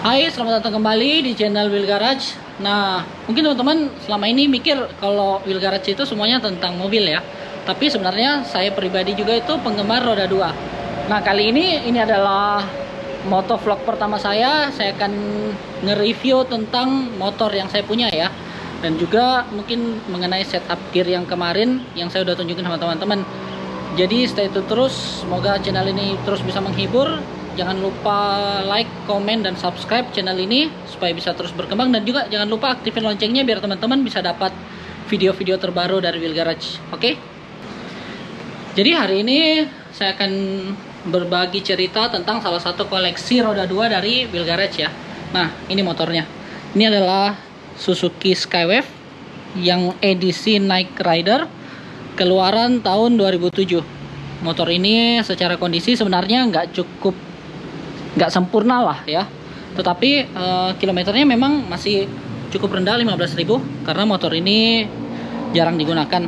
Hai, selamat datang kembali di channel Wheel Garage. Nah, mungkin teman-teman selama ini mikir kalau Wheel Garage itu semuanya tentang mobil ya. Tapi sebenarnya saya pribadi juga itu penggemar roda 2. Nah, kali ini adalah motovlog pertama saya. Saya akan nge-review tentang motor yang saya punya ya. Dan juga mungkin mengenai setup gear yang kemarin yang saya udah tunjukin sama teman-teman. Jadi stay tune terus, semoga channel ini terus bisa menghibur. Jangan lupa like, komen, dan subscribe channel ini supaya bisa terus berkembang. Dan juga jangan lupa aktifin loncengnya biar teman-teman bisa dapat video-video terbaru dari Wheel Garage. Oke? Jadi hari ini saya akan berbagi cerita tentang salah satu koleksi roda 2 dari Wheel Garage ya. Nah, ini motornya. Ini adalah Suzuki Skywave yang edisi Night Rider keluaran tahun 2007. Motor ini secara kondisi sebenarnya nggak sempurna lah ya, tetapi kilometernya memang masih cukup rendah, 15.000, karena motor ini jarang digunakan.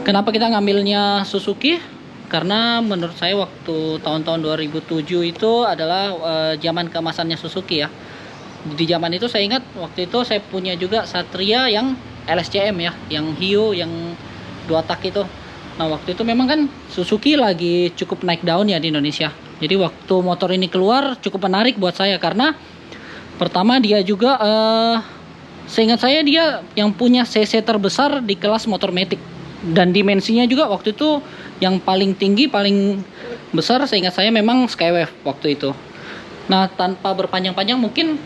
Kenapa kita ngambilnya Suzuki? Karena menurut saya waktu tahun-tahun 2007 itu adalah zaman keemasannya Suzuki ya. Di zaman itu saya ingat waktu itu saya punya juga Satria yang LSCM ya, yang Hio yang 2 tak itu. Nah, waktu itu memang kan Suzuki lagi cukup naik daun ya di Indonesia. Jadi waktu motor ini keluar cukup menarik buat saya karena pertama dia juga seingat saya dia yang punya cc terbesar di kelas motor matic, dan dimensinya juga waktu itu yang paling tinggi, paling besar seingat saya memang Skywave waktu itu. Nah, tanpa berpanjang-panjang mungkin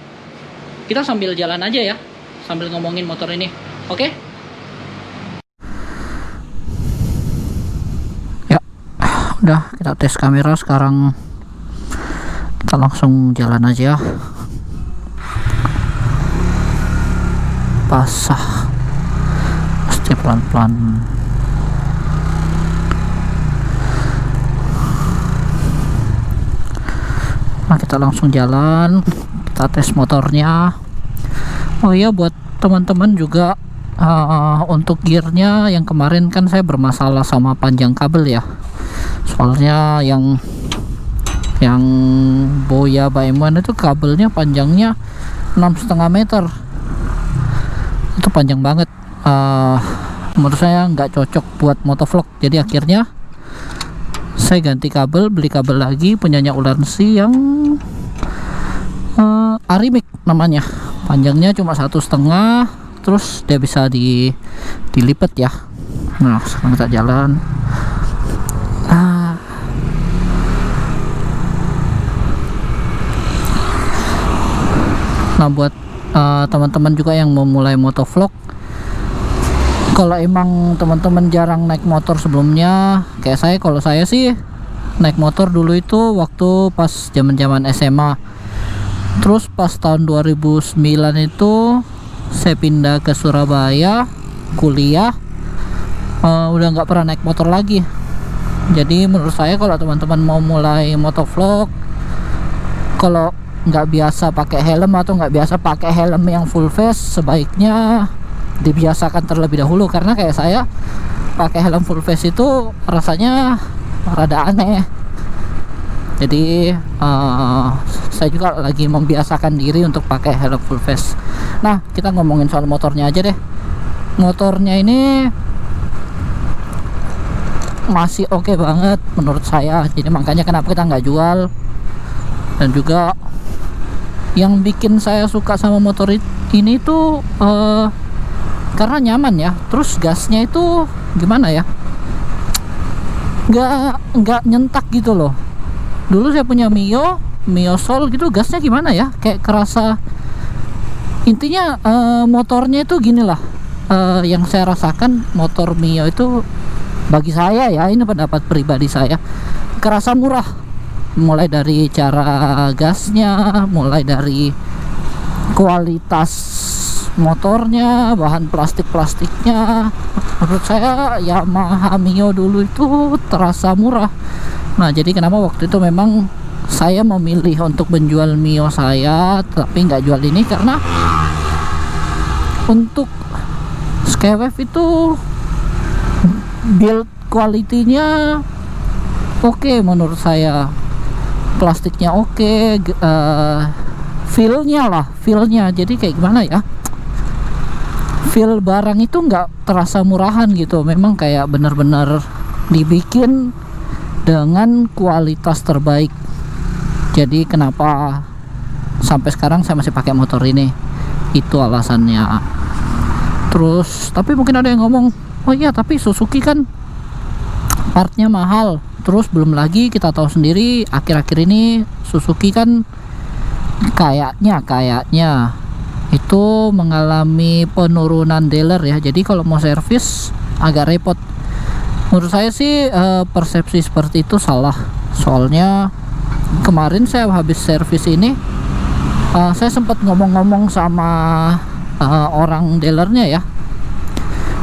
kita sambil jalan aja ya, sambil ngomongin motor ini. Oke? Udah, kita tes kamera sekarang, kita langsung jalan aja. Basah, pasti pelan-pelan. Nah, kita langsung jalan, kita tes motornya. Oh iya, buat teman-teman juga untuk gearnya yang kemarin kan saya bermasalah sama panjang kabel ya. Soalnya yang Boya Baiman itu kabelnya panjangnya 6,5 meter, itu panjang banget. Menurut saya nggak cocok buat motovlog, jadi akhirnya saya ganti kabel, beli kabel lagi punyanya Ulansi yang Arimic namanya, panjangnya cuma 1,5, terus dia bisa dilipat ya. Nah, sekarang kita jalan. Nah, buat teman-teman juga yang mau mulai motovlog, kalau emang teman-teman jarang naik motor sebelumnya kayak saya, kalau saya sih naik motor dulu itu waktu pas zaman-zaman SMA. Terus pas tahun 2009 itu saya pindah ke Surabaya kuliah, udah nggak pernah naik motor lagi. Jadi menurut saya kalau teman-teman mau mulai motovlog, kalau nggak biasa pakai helm atau nggak biasa pakai helm yang full face, sebaiknya dibiasakan terlebih dahulu, karena kayak saya pakai helm full face itu rasanya rada aneh. Jadi saya juga lagi membiasakan diri untuk pakai helm full face. Nah, kita ngomongin soal motornya aja deh. Motornya ini masih oke banget menurut saya, jadi makanya kenapa kita nggak jual. Dan juga yang bikin saya suka sama motor ini tuh karena nyaman ya. Terus gasnya itu gimana ya, nggak nyentak gitu loh. Dulu saya punya Mio Soul gitu, gasnya gimana ya, kayak kerasa. Intinya motornya itu gini lah, yang saya rasakan motor Mio itu, bagi saya ya, ini pendapat pribadi saya, kerasa murah. Mulai dari cara gasnya, mulai dari kualitas motornya, bahan plastiknya, menurut saya Yamaha Mio dulu itu terasa murah. Nah, jadi kenapa waktu itu memang saya memilih untuk menjual Mio saya, tapi nggak jual ini karena untuk Skywave itu build quality-nya oke menurut saya. Plastiknya oke, feelnya jadi kayak gimana ya, feel barang itu nggak terasa murahan gitu, memang kayak bener-bener dibikin dengan kualitas terbaik. Jadi kenapa sampai sekarang saya masih pakai motor ini, itu alasannya. Terus tapi mungkin ada yang ngomong, oh iya tapi Suzuki kan partnya mahal. Terus belum lagi kita tahu sendiri akhir-akhir ini Suzuki kan kayaknya itu mengalami penurunan dealer ya. Jadi kalau mau servis agak repot. Menurut saya sih persepsi seperti itu salah. Soalnya kemarin saya habis servis ini, saya sempat ngomong-ngomong sama orang dealernya ya.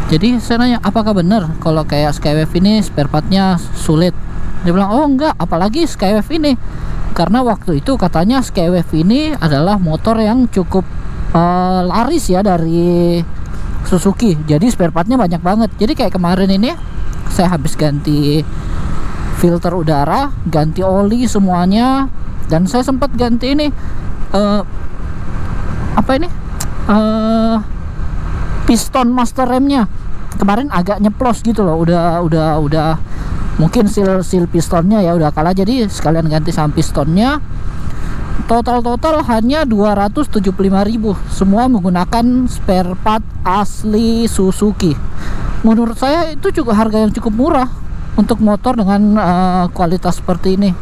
Jadi saya nanya, apakah benar kalau kayak Skywave ini spare partnya sulit? Dia bilang, oh enggak, apalagi Skywave ini, karena waktu itu katanya Skywave ini adalah motor yang cukup laris ya dari Suzuki. Jadi spare partnya banyak banget. Jadi kayak kemarin ini saya habis ganti filter udara, ganti oli semuanya, dan saya sempat ganti ini piston master remnya. Kemarin agak nyeplos gitu loh, udah mungkin seal pistonnya ya udah kalah, jadi sekalian ganti sama pistonnya. Total hanya 275.000, semua menggunakan spare part asli Suzuki. Menurut saya itu juga harga yang cukup murah untuk motor dengan kualitas seperti ini.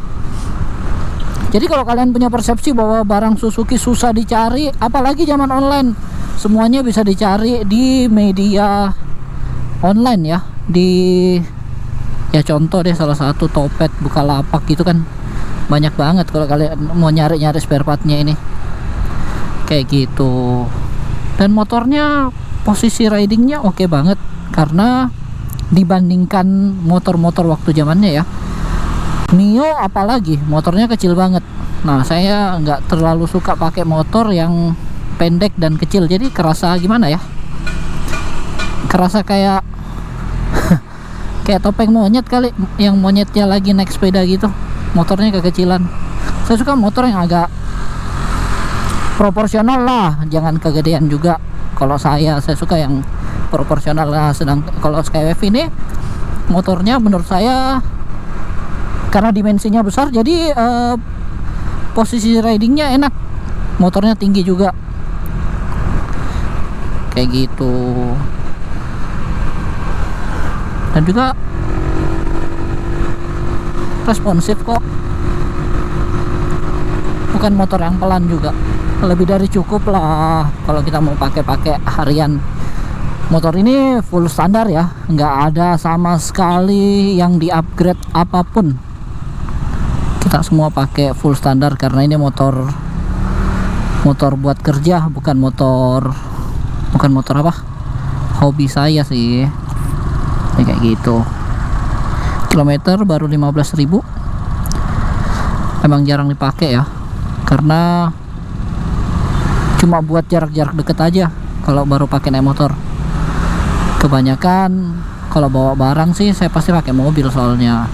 Jadi kalau kalian punya persepsi bahwa barang Suzuki susah dicari, apalagi zaman online, semuanya bisa dicari di media online ya. Ya contoh deh, salah satu Topet, Bukalapak gitu kan, banyak banget kalau kalian mau nyari-nyari spare partnya ini kayak gitu. Dan motornya posisi ridingnya oke banget, karena dibandingkan motor-motor waktu zamannya ya, Mio apalagi motornya kecil banget. Nah saya nggak terlalu suka pakai motor yang pendek dan kecil, jadi kerasa gimana ya, kerasa kayak kayak topeng monyet kali, yang monyetnya lagi naik sepeda gitu, motornya kekecilan. Saya suka motor yang agak proporsional lah, jangan kegedean juga. Kalau saya suka yang proporsional lah. Sedang kalau Skywave ini motornya menurut saya karena dimensinya besar, jadi posisi ridingnya enak, motornya tinggi juga kayak gitu. Dan juga responsif kok, bukan motor yang pelan juga, lebih dari cukup lah kalau kita mau pakai harian. Motor ini full standar ya, nggak ada sama sekali yang di upgrade apapun. Kita semua pakai full standar karena ini motor buat kerja, bukan motor apa, hobi saya sih ya, kayak gitu. Kilometer baru 15.000, emang jarang dipakai ya, karena cuma buat jarak-jarak deket aja kalau baru pakai naik motor. Kebanyakan kalau bawa barang sih saya pasti pakai mobil soalnya.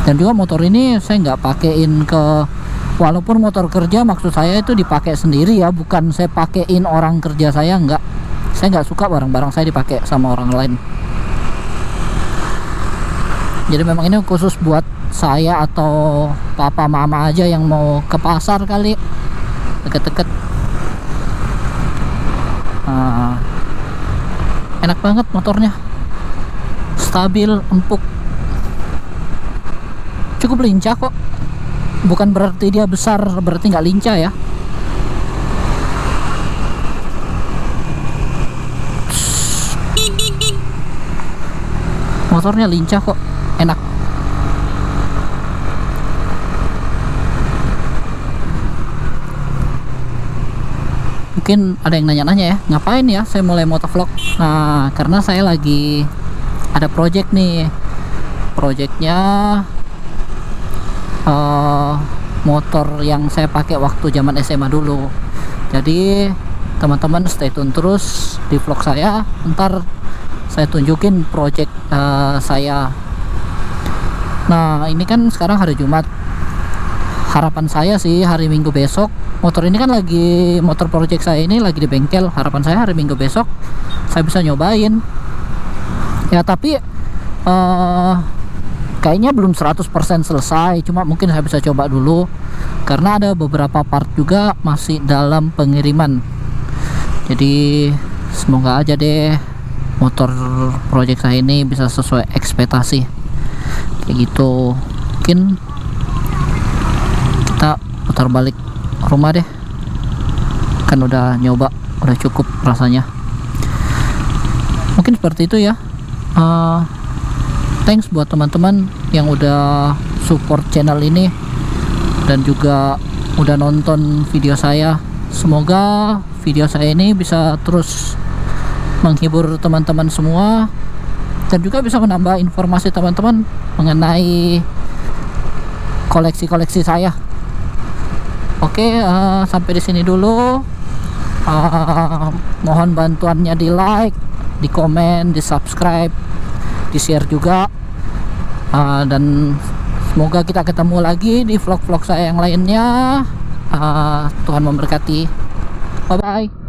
Dan juga motor ini saya nggak pakein walaupun motor kerja, maksud saya itu dipakai sendiri ya, bukan saya pakein orang kerja saya, nggak. Saya nggak suka barang-barang saya dipakai sama orang lain. Jadi memang ini khusus buat saya atau papa mama aja yang mau ke pasar kali, deket-deket. Enak banget motornya, stabil, empuk, cukup lincah kok. Bukan berarti dia besar berarti nggak lincah ya. Motornya lincah kok, enak. Mungkin ada yang nanya-nanya ya, ngapain ya saya mulai motovlog. Nah, karena saya lagi ada project nih. Projectnya motor yang saya pakai waktu zaman SMA dulu. Jadi teman-teman stay tune terus di vlog saya. Ntar saya tunjukin project saya. Nah ini kan sekarang hari Jumat. harapan saya sih hari Minggu besok, motor ini kan lagi, motor project saya ini lagi di bengkel, harapan saya hari Minggu besok saya bisa nyobain ya. Tapi kayaknya belum 100% selesai, cuma mungkin saya bisa coba dulu karena ada beberapa part juga masih dalam pengiriman. Jadi semoga aja deh motor project saya ini bisa sesuai ekspektasi kayak gitu. Mungkin kita putar balik rumah deh, kan udah nyoba, udah cukup rasanya. Mungkin seperti itu ya. Thanks buat teman-teman yang udah support channel ini dan juga udah nonton video saya. Semoga video saya ini bisa terus menghibur teman-teman semua dan juga bisa menambah informasi teman-teman mengenai koleksi-koleksi saya. Oke, sampai di sini dulu. Mohon bantuannya di like, di komen, di subscribe, di share juga. Dan semoga kita ketemu lagi di vlog-vlog saya yang lainnya. Tuhan memberkati. Bye bye.